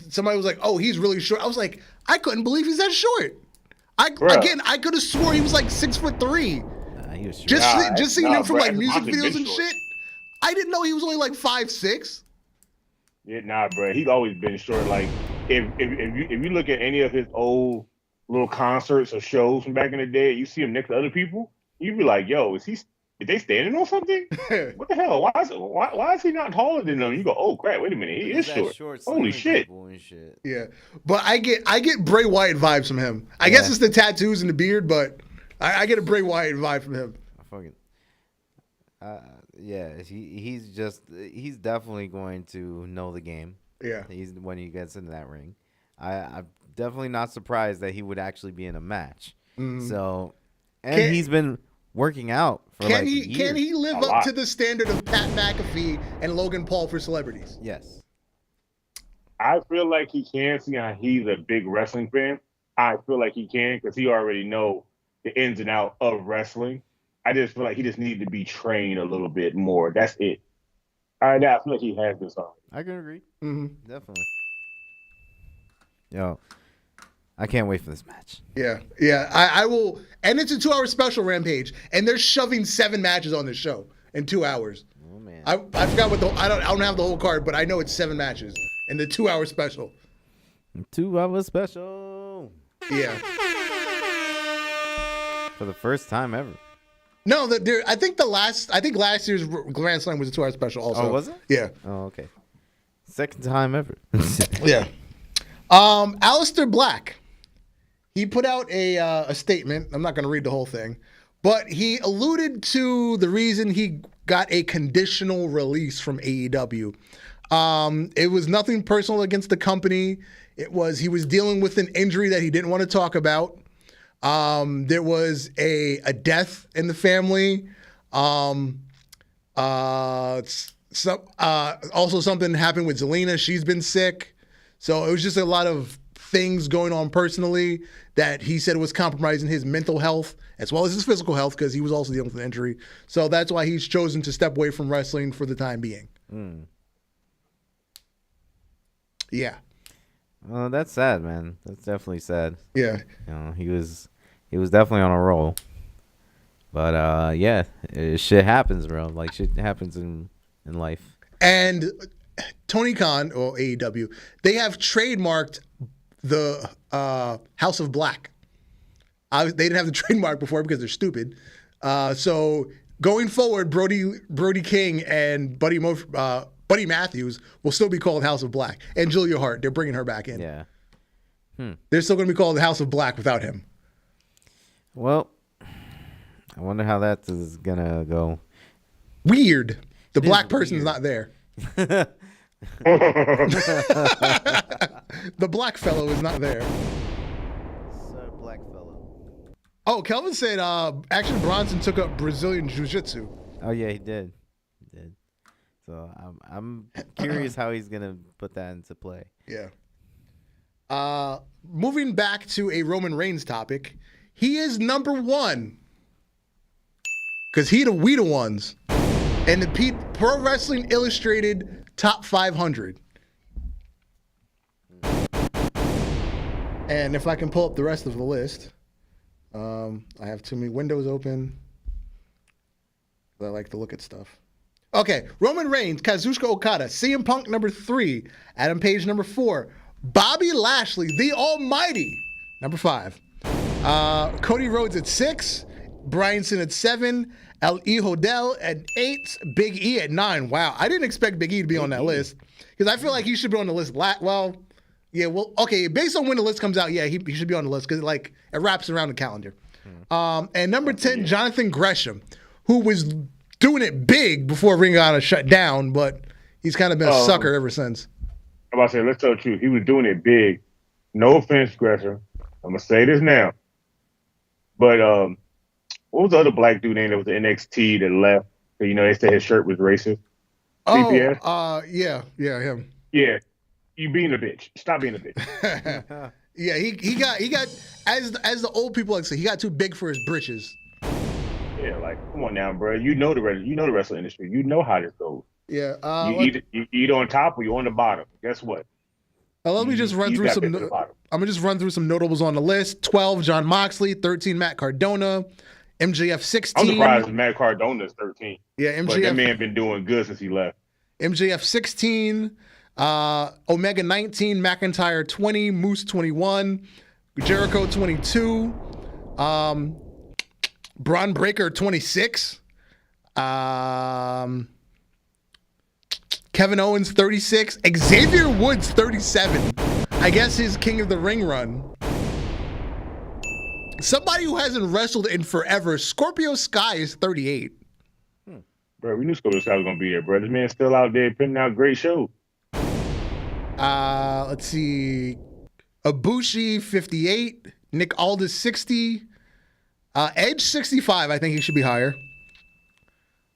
somebody was like, oh, he's really short. I was like, I couldn't believe he's that short. I could have swore he was like 6'3". Nah, he was short. Just seeing him from like Action music Bronson videos been and short. shit. I didn't know he was only like 5'6". Yeah, nah, bro. He's always been short. Like if you look at any of his old little concerts or shows from back in the day, you see him next to other people, you'd be like, yo, is they standing on something? What the hell? Why is he not taller than them? You go, oh crap, wait a minute, he is short. Holy shit. Shit. Yeah, but I get Bray Wyatt vibes from him. I guess it's the tattoos and the beard, but I get a Bray Wyatt vibe from him. He's definitely going to know the game. Yeah, when he gets into that ring. I'm definitely not surprised that he would actually be in a match. So, and he's been working out for can he live up lot. to the standard of Pat McAfee and Logan Paul for celebrities? Yes. I feel like he can. See how he's a big wrestling fan. I feel like he can because he already know the ins and outs of wrestling. I just feel like he just needs to be trained a little bit more. That's it. I feel like he has this on. I can agree. Mm-hmm. Definitely. Yo, I can't wait for this match. Yeah. I will. And it's a 2-hour special Rampage, and they're shoving 7 matches on this show in 2 hours. Oh man. I forgot what I don't have the whole card, but I know it's 7 matches in the 2-hour special. 2-hour special. Yeah. For the first time ever. No, I think last year's Grand Slam was a 2-hour special. Also, Oh, was it? Yeah. Oh, okay. Second time ever. Yeah. Aleister Black. He put out a statement. I'm not going to read the whole thing, but he alluded to the reason he got a conditional release from AEW. It was nothing personal against the company. He was dealing with an injury that he didn't want to talk about. There was a death in the family. Also something happened with Zelina. She's been sick. So it was just a lot of things going on personally that he said was compromising his mental health as well as his physical health because he was also dealing with an injury. So that's why he's chosen to step away from wrestling for the time being. Yeah. Oh, that's sad, man. That's definitely sad. Yeah. You know, he was definitely on a roll. But yeah, shit happens, bro. Like shit happens in life. And Tony Khan or AEW, they have trademarked the House of Black. They didn't have the trademark before because they're stupid. So going forward, Brody King and Buddy Matthews will still be called House of Black. And Julia Hart, they're bringing her back in. Yeah. They're still going to be called the House of Black without him. Well, I wonder how that is going to go. Weird. The It black is person's weird. not there. The black fellow is not there. Sir Black fellow. Oh, Kelvin said Action Bronson took up Brazilian Jiu-Jitsu. Oh yeah, he did. So I'm curious how he's gonna put that into play. Yeah. Moving back to a Roman Reigns topic, he is number one. Because we the ones. And the Pro Wrestling Illustrated Top 500. And if I can pull up the rest of the list, I have too many windows open. I like to look at stuff. Okay, Roman Reigns, Kazuchika Okada, CM Punk number 3, Adam Page number 4, Bobby Lashley, the Almighty, number 5, Cody Rhodes at 6, Bryanson at 7, El Hijo del at 8, Big E at 9. Wow, I didn't expect Big E to be on that list because I feel like he should be on the list. Okay, based on when the list comes out, yeah, he should be on the list because it wraps around the calendar. And number 10, Jonathan Gresham, who was doing it big before Ring of Honor shut down, but he's kind of been a sucker ever since. I'm about to say, let's tell the truth. He was doing it big. No offense, Gresham. I'm going to say this now. But what was the other black dude name that was the NXT that left? You know, they said his shirt was racist. CPS? Yeah, him. Yeah. You being a bitch. Stop being a bitch. Yeah, he got as the old people like to say, he got too big for his britches. Yeah, like, come on now, bro. You know the wrestling industry. You know how this goes. Yeah. You either on top or you're on the bottom. Guess what? Let me just run through some. I'm gonna just run through some notables on the list. 12, John Moxley. 13, Matt Cardona. MJF 16. I'm surprised Matt Cardona's 13. Yeah, MJF. But that man been doing good since he left. MJF 16. Omega 19. McIntyre 20. Moose 21. Jericho 22. Braun Breaker 26. Kevin Owens 36. Xavier Woods 37. I guess his King of the Ring run. Somebody who hasn't wrestled in forever, Scorpio Sky is 38. Bro, we knew Scorpio Sky was gonna be there, bro. This man's still out there putting out great shows. Let's see. Ibushi 58. Nick Aldis 60. Edge 65. I think he should be higher.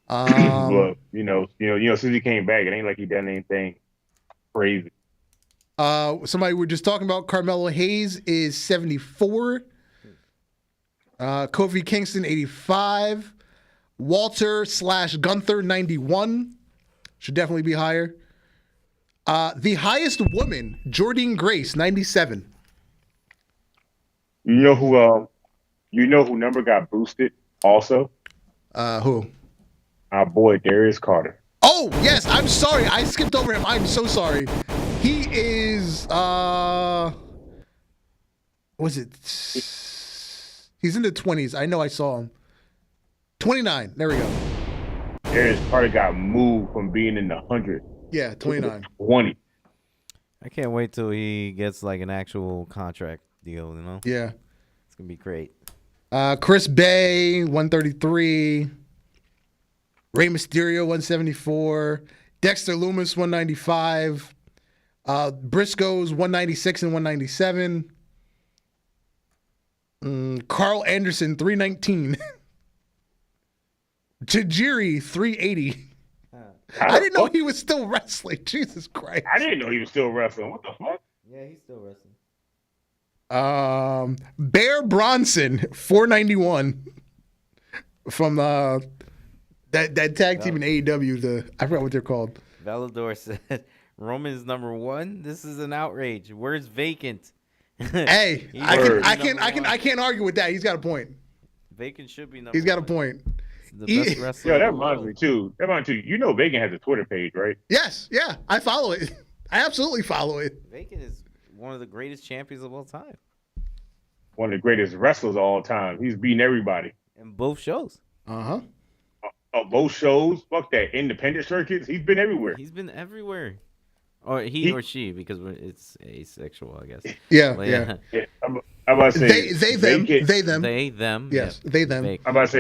Well, you know, since he came back, it ain't like he done anything crazy. Somebody we were just talking about, Carmelo Hayes is 74. Kofi Kingston 85. Walter / Gunther 91. Should definitely be higher. The highest woman, Jordynne Grace 97. You know who number got boosted also? Who? Our boy Darius Carter. Oh, yes. I'm sorry. I skipped over him. I'm so sorry. He is, was it? He's in the 20s. I know I saw him. 29. There we go. Terrence Carter got moved from being in the 100 Yeah, 29. to 20. I can't wait till he gets like an actual contract deal, you know? Yeah. It's going to be great. Chris Bay, 133. Rey Mysterio, 174. Dexter Lumis, 195. Briscoes, 196 and 197. Carl Anderson, 319. Tajiri, 380. I didn't know he was still wrestling. Jesus Christ. I didn't know he was still wrestling. What the fuck? Yeah, he's still wrestling. Bear Bronson, 491. From that tag team in AEW, I forgot what they're called. Valador said, Roman's number 1? This is an outrage. Where's Vacant? Hey, I can't argue with that. He's got a point. Vacant should be number He's got a 1. point. The best wrestler. Yo, that in the reminds world. me too. You know Vacant has a Twitter page, right? Yes, yeah, I follow it. I absolutely follow it. Vacant is one of the greatest champions of all time. One of the greatest wrestlers of all time. He's beating everybody. In both shows. Uh-huh. Both shows. Fuck that. Independent circuits. He's been everywhere. He's been everywhere. Or he or she, because it's asexual, I guess. Yeah, But yeah. Yeah, I'm about to say They, them. Vacant, They, them. They, them. Yes, yeah. they, them. Vacant. I'm about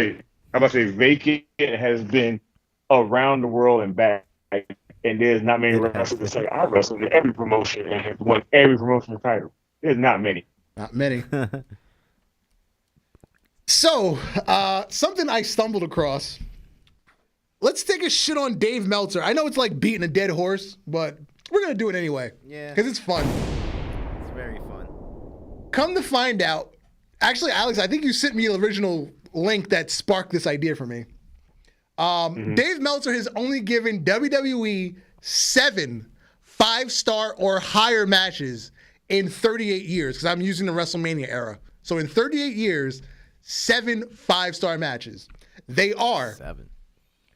to say Vacant has been around the world and back. And there's not many wrestlers that say I wrestled in every promotion and have won every promotion title. There's not many. Not many. So, something I stumbled across. Let's take a shit on Dave Meltzer. I know it's like beating a dead horse, but we're going to do it anyway. Yeah. Because it's fun. It's very fun. Come to find out, actually, Alex, I think you sent me the original link that sparked this idea for me. Dave Meltzer has only given WWE 7 5-star or higher matches in 38 years, because I'm using the WrestleMania era. So in 38 years, 7 5-star matches. They are 7.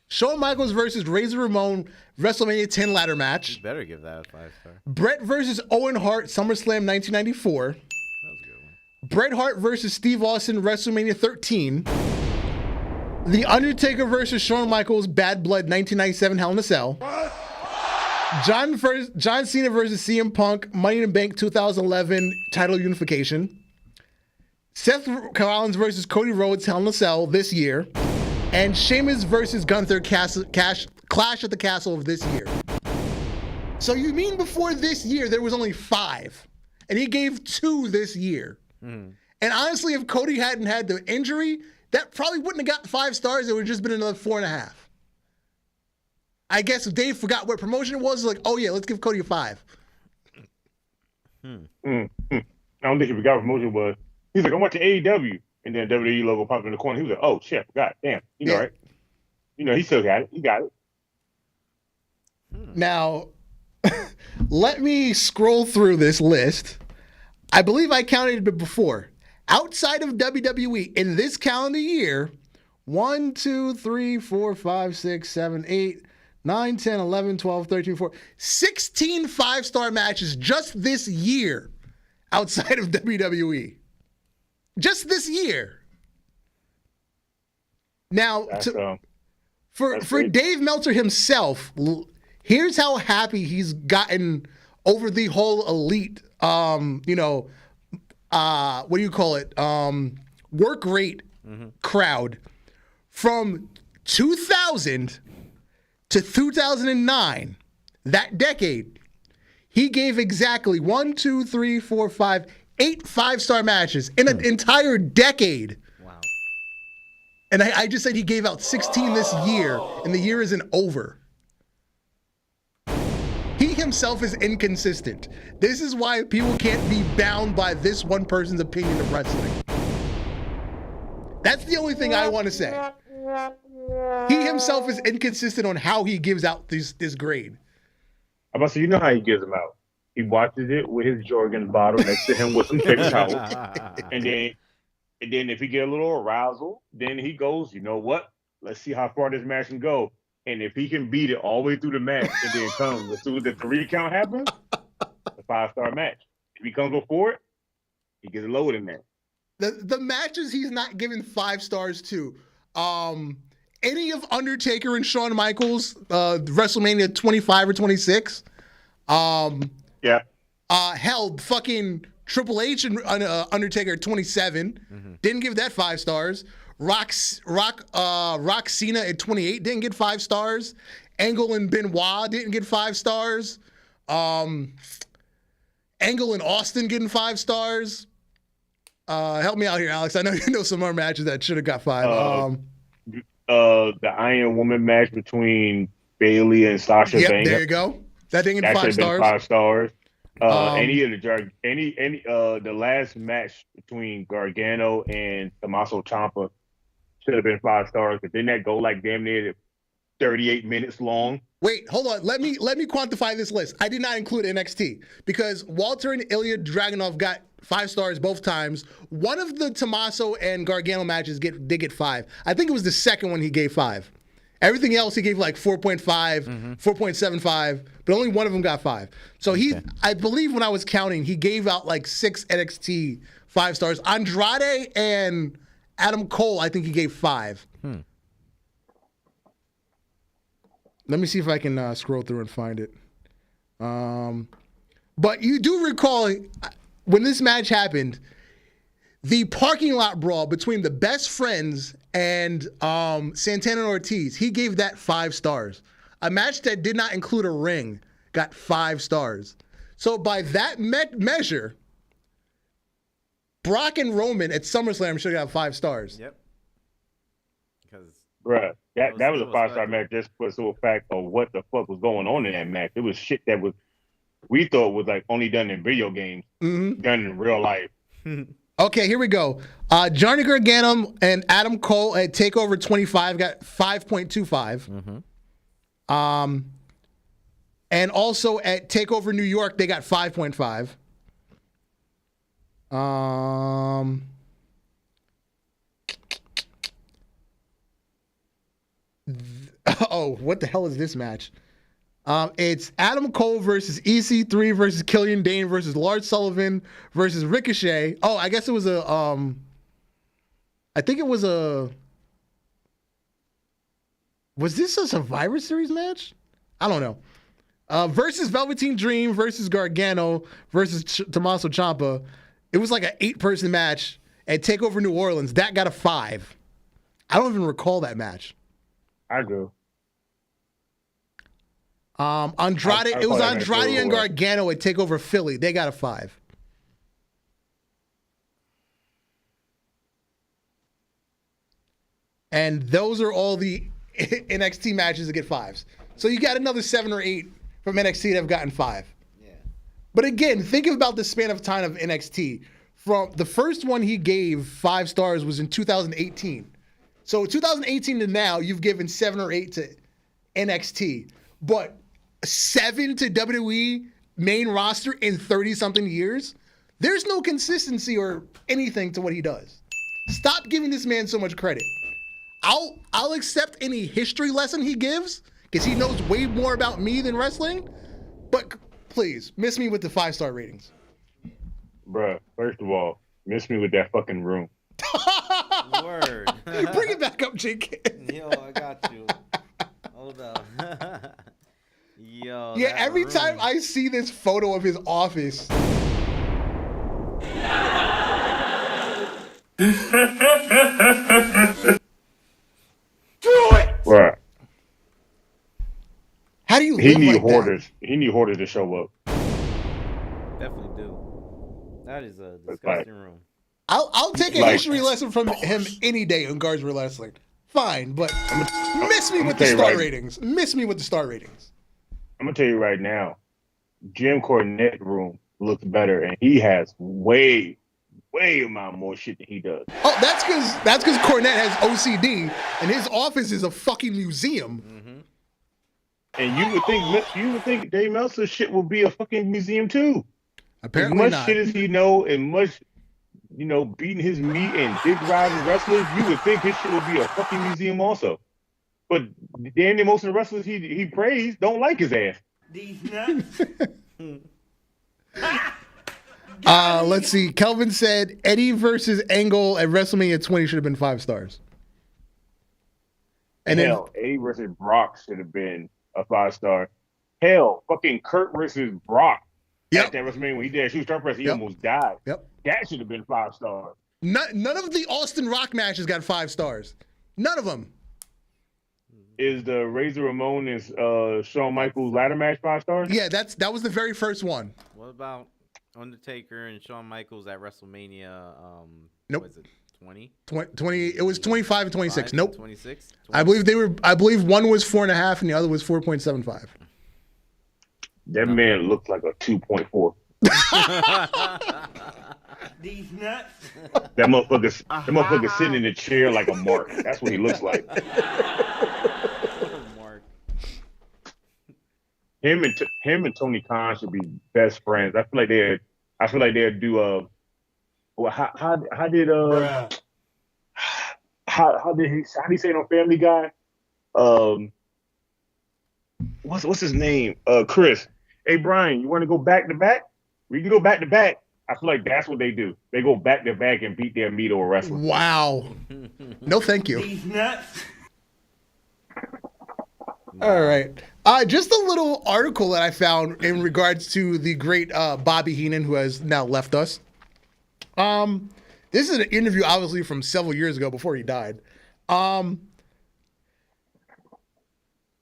Shawn Michaels versus Razor Ramon, WrestleMania 10 ladder match. You better give that a 5-star. Bret versus Owen Hart, SummerSlam 1994. That was a good one. Bret Hart versus Steve Austin, WrestleMania 13. The Undertaker versus Shawn Michaels, Bad Blood, 1997, Hell in a Cell. John Cena versus CM Punk, Money in the Bank, 2011, title unification. Seth Rollins versus Cody Rhodes, Hell in a Cell, this year. And Sheamus versus Gunther, Clash at the Castle of this year. So you mean before this year, there was only 5. And he gave 2 this year. And honestly, if Cody hadn't had the injury, that probably wouldn't have got 5 stars. It would have just been another 4.5. I guess if Dave forgot what promotion it was, like, oh yeah, let's give Cody a 5. I don't think he forgot what promotion was. He's like, I'm watching AEW. And then WWE logo popped in the corner. He was like, oh shit, God damn. You know, right? You know, he still got it. He got it. Now, let me scroll through this list. I believe I counted it before. Outside of WWE, in this calendar year, 1, 2, 3, 4, 5, 6, 7, 8, 9, 10, 11, 12, 13, 14, 16 5-star matches just this year outside of WWE. Just this year. Now, for Dave Meltzer himself, here's how happy he's gotten over the whole elite, what do you call it? Work rate crowd. From 2000 to 2009, that decade, he gave exactly 1, 2, 3, 4, 5, 8 5-star matches in an entire decade. Wow. And I just said he gave out 16 this year, and the year isn't over. He himself is inconsistent. This is why people can't be bound by this one person's opinion of wrestling. That's the only thing I want to say. He himself is inconsistent on how he gives out this grade. I'm about to say, you know how he gives them out. He watches it with his Jorgen bottle next to him with some thick towel. And then if he get a little arousal, then he goes, you know what? Let's see how far this match can go. And if he can beat it all the way through the match, and then comes as soon as the 3 count happens, a 5-star match. If he comes before it, he gets lower than that. The matches he's not giving 5 stars to Any of Undertaker and Shawn Michaels, WrestleMania 25 or 26. Yeah. Hell, fucking Triple H and Undertaker at 27. Didn't give that 5 stars. Rock Cena at 28 didn't get 5 stars. Angle and Benoit didn't get 5 stars. Angle and Austin getting 5 stars. Help me out here, Alex. I know you know some more matches that should have got 5. The Iron Woman match between Bayley and Sasha Banks. There you go. That didn't get 5 stars. 5 stars. The last match between Gargano and Tommaso Ciampa should have been 5 stars, but didn't that go like damn near 38 minutes long? Wait, hold on. Let me quantify this list. I did not include NXT because Walter and Ilya Dragunov got 5 stars both times. One of the Tommaso and Gargano matches did get 5. I think it was the second one he gave 5. Everything else he gave like 4.5, 4.75, but only one of them got 5. So I believe when I was counting, he gave out like 6 NXT 5 stars. Andrade and Adam Cole, I think he gave 5. Let me see if I can scroll through and find it. But you do recall when this match happened, the parking lot brawl between the Best Friends and Santana and Ortiz, he gave that 5 stars. A match that did not include a ring got 5 stars. So by that measure, Brock and Roman at SummerSlam should have got 5 stars. Yep. Because bruh, that was a 5-star match just for the fact of what the fuck was going on in that match. It was shit that we thought was like only done in video games, done in real life. Okay, here we go. Johnny Gargano and Adam Cole at TakeOver 25 got 5.25. And also at TakeOver New York, they got 5.5. Oh, what the hell is this match? It's Adam Cole versus EC3 versus Killian Dane versus Lars Sullivan versus Ricochet. Oh, I guess it was I think it was was this a Survivor Series match? I don't know. Versus Velveteen Dream versus Gargano versus Tommaso Ciampa. It was like an 8-person match at TakeOver New Orleans. That got a 5. I don't even recall that match. I do. Andrade, it was Andrade and Gargano at TakeOver Philly. They got a 5. And those are all the NXT matches that get 5s. So you got another 7 or 8 from NXT that have gotten 5. yeah. But again, think about the span of time of NXT. From the first one he gave 5 stars was in 2018. So 2018 to now, you've given 7 or 8 to NXT. But 7 to WWE main roster in 30-something years? There's no consistency or anything to what he does. Stop giving this man so much credit. I'll accept any history lesson he gives because he knows way more about me than wrestling. But please, miss me with the 5-star ratings. Bruh, first of all, miss me with that fucking room. Word. Bring it back up, Jake. Yo, I got you. Hold up. Yo. Yeah, every time I see this photo of his office. Bruh. How do you live He need like hoarders. that? He need hoarders to show up. Definitely do. That is a disgusting room. I'll take a history lesson from him any day in Guards for Wrestling. Fine, but miss me with the star ratings. Miss me with the star ratings. I'm gonna tell you right now, Jim Cornette room looks better, and he has way amount more shit than he does. Oh, that's because Cornette has OCD, and his office is a fucking museum. And you would think Dave Meltzer shit will be a fucking museum too. Apparently as much not. shit as he know, and much beating his meat and dick riding wrestlers, you would think his shit would be a fucking museum also. But damn near most of the wrestlers he praised don't like his ass. These nuts. Let's see. Kelvin said Eddie versus Angle at WrestleMania 20 should have been 5 stars. And Hell, A versus Brock should have been a 5-star. Hell, fucking Kurt versus Brock at that WrestleMania when he did a shoe star press, he almost died. Yep. That should have been 5 stars. None of the Austin Rock matches got 5 stars. None of them. Is the Razor Ramon and Shawn Michaels ladder match 5 stars? Yeah, that was the very first one. What about Undertaker and Shawn Michaels at WrestleMania? Nope. Was it 20? 20. It was 25 and 26. Nope. 26? I believe one was 4.5 and the other was 4.75. That man looked like a 2.4. These nuts. That motherfucker sitting in a chair like a mark. That's what he looks like. Mark. Him and Tony Khan should be best friends. I feel like they'd do how did he say it on Family Guy? What's his name? Chris. Hey Brian, you want to go back to back? We can go back to back. I feel like that's what they do. They go back to back and beat their meat over wrestling. Wow. No, thank you. These nuts. All right. Just a little article that I found in regards to the great Bobby Heenan, who has now left us. This is an interview, obviously, from several years ago before he died.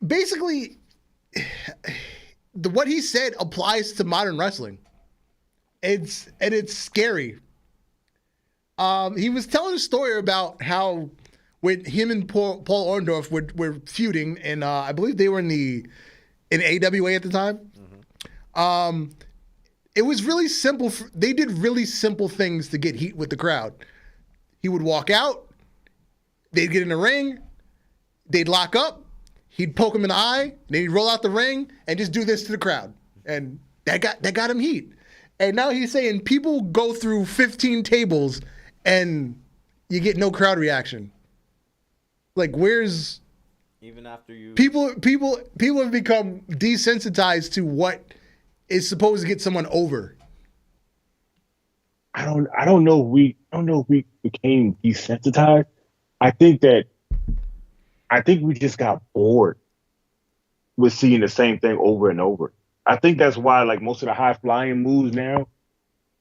Basically, what he said applies to modern wrestling. It's scary. He was telling a story about how when him and Paul Orndorff were feuding, and I believe they were in AWA at the time. Mm-hmm. It was really simple. They did really simple things to get heat with the crowd. He would walk out, they'd get in the ring, they'd lock up, he'd poke him in the eye, then he'd roll out the ring and just do this to the crowd, and that got him heat. And now he's saying people go through 15 tables and you get no crowd reaction. Like, where's even after you people have become desensitized to what is supposed to get someone over. I don't know if we became desensitized. I think we just got bored with seeing the same thing over and over. I think that's why like most of the high flying moves now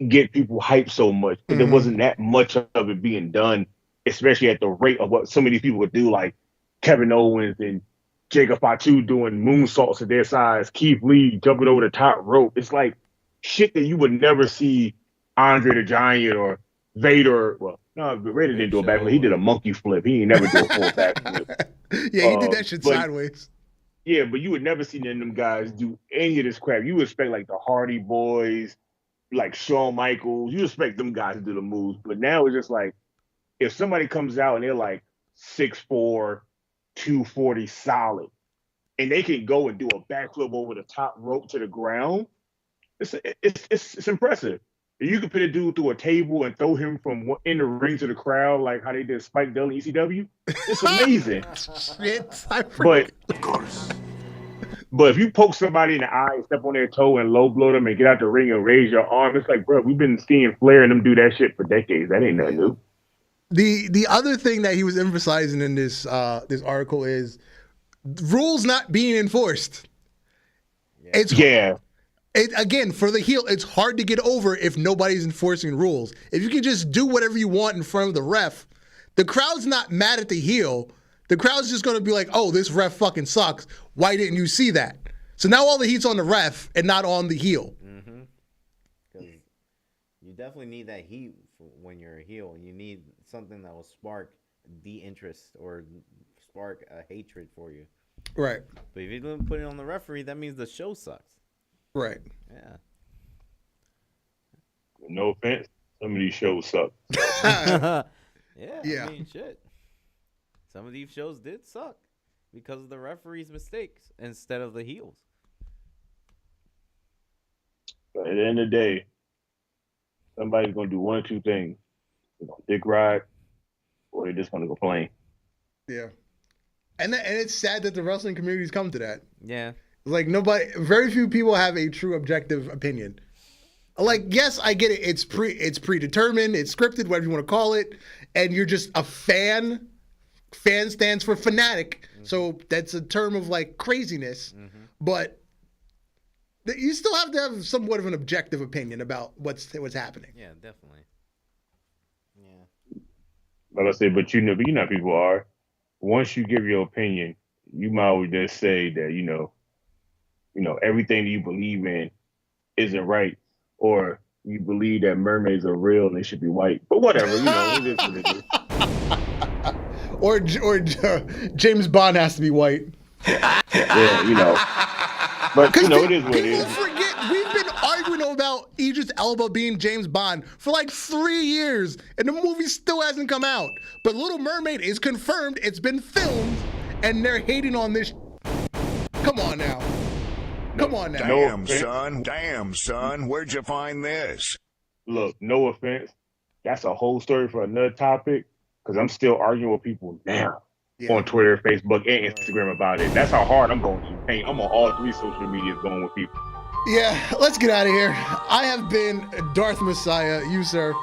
get people hyped so much, because there wasn't that much of it being done, especially at the rate of what some of these people would do, like Kevin Owens and Jacob Fatu doing moonsaults at their size, Keith Lee jumping over the top rope. It's like shit that you would never see Andre the Giant or Vader. Well, no, Vader didn't do a backflip. He did a monkey flip. He ain't never do a full backflip. Yeah, he did that shit sideways. Yeah, but you would never see none of them guys do any of this crap. You would expect like the Hardy Boys, like Shawn Michaels. You expect them guys to do the moves. But now it's just like, if somebody comes out and they're like 6'4", 240 solid, and they can go and do a backflip over the top rope to the ground, it's impressive. If you could put a dude through a table and throw him from in the ring to the crowd, like how they did Spike Dudley in ECW, it's amazing. Shit, Of course. But if you poke somebody in the eye, step on their toe, and low blow them, and get out the ring and raise your arm, it's like, bro, we've been seeing Flair and them do that shit for decades. That ain't nothing new. The other thing that he was emphasizing in this article is rules not being enforced. Again, for the heel, it's hard to get over if nobody's enforcing rules. If you can just do whatever you want in front of the ref, the crowd's not mad at the heel. The crowd's just going to be like, oh, this ref fucking sucks. Why didn't you see that? So now all the heat's on the ref and not on the heel. Mm-hmm. Because you definitely need that heat when you're a heel. You need something that will spark the interest or spark a hatred for you. Right. But if you don't put it on the referee, that means the show sucks. Right. Yeah. No offense, some of these shows suck. Yeah. Yeah. I mean, shit. Some of these shows did suck because of the referee's mistakes instead of the heels. But at the end of the day, somebody's going to do one or two things. Dick ride, or they're just going to complain. Yeah. And it's sad that the wrestling community's come to that. Yeah. Like very few people have a true objective opinion. Like, yes, I get it. It's predetermined, it's scripted, whatever you want to call it, and you're just a fan fan stands for fanatic, so that's a term of like craziness. But you still have to have somewhat of an objective opinion about what's happening. Yeah, definitely. Yeah. Like I said, but you know how people are. Once you give your opinion, you might always just say that you know everything that you believe in isn't right, or you believe that mermaids are real and they should be white. But whatever, it is what it is. Or James Bond has to be white. Yeah, But it is what it people is. forget we've been arguing about Idris Elba being James Bond for like 3 years, and the movie still hasn't come out. But Little Mermaid is confirmed; it's been filmed, and they're hating on this. Come on now. Come on now. Damn, son, where'd you find this? Look, no offense. That's a whole story for another topic, because I'm still arguing with people now on Twitter, Facebook, and Instagram about it. That's how hard I'm going to paint. I'm on all 3 social medias going with people. Yeah, let's get out of here. I have been Darth Messiah. You, sir.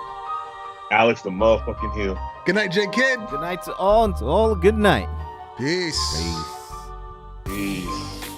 Alex the motherfucking Hill. Good night, J Kid. Good night to all. Good night. Peace. Peace. Peace.